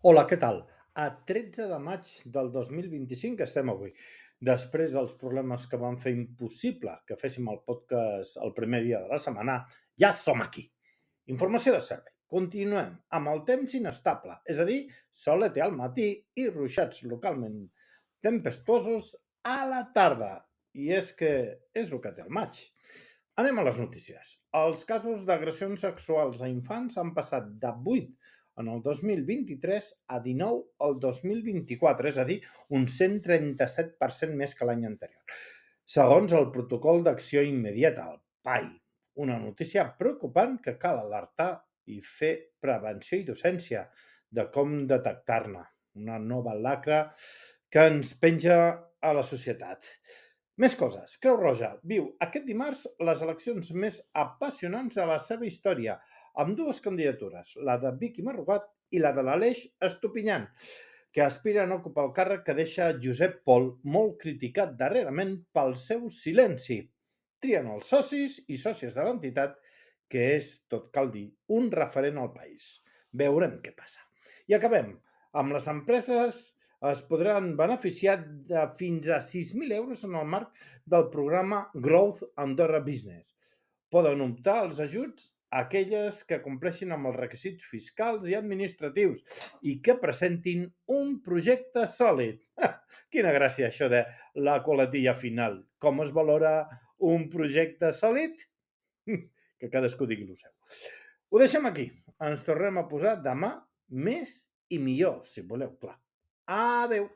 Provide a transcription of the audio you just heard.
Hola, què tal? A 13 de maig del 2025 estem avui. Després dels problemes que van fer impossible que féssim el podcast el primer dia de la setmana, ja som aquí. Informació de servei. Continuem amb el temps inestable, és a dir, solete al matí i ruixats localment tempestuosos a la tarda. I és que és el que té el maig. Anem a les notícies. Els casos d'agressions sexuals a infants han passat de 8 en el 2023 a 19 el 2024, és a dir, un 137% més que l'any anterior. Segons el protocol d'acció immediata, el PAI, una notícia preocupant que cal alertar i fer prevenció i docència de com detectar-ne. Una nova lacra que ens penja a la societat. Més coses. Creu Roja viu aquest dimarts les eleccions més apassionants de la seva història, amb dues candidatures, la de Vicky Marrogat i la de l'Aleix Estupinyan, que aspiren a ocupar el càrrec que deixa Josep Pol, molt criticat darrerament pel seu silenci. Trien els socis i sòcies de l'entitat, que és, tot cal dir, un referent al país. Veurem què passa. I acabem amb les empreses es podran beneficiar de fins a 6.000 euros en el marc del programa Growth Andorra Business. Poden optar als ajuts aquelles que compleixin amb els requisits fiscals i administratius i que presentin un projecte sòlid. Quina gràcia això de la coletilla final. Com es valora un projecte sòlid? Que cadascú digui el seu. Ho deixem aquí. Ens tornem a posar demà més i millor, si voleu, clar. Adeu!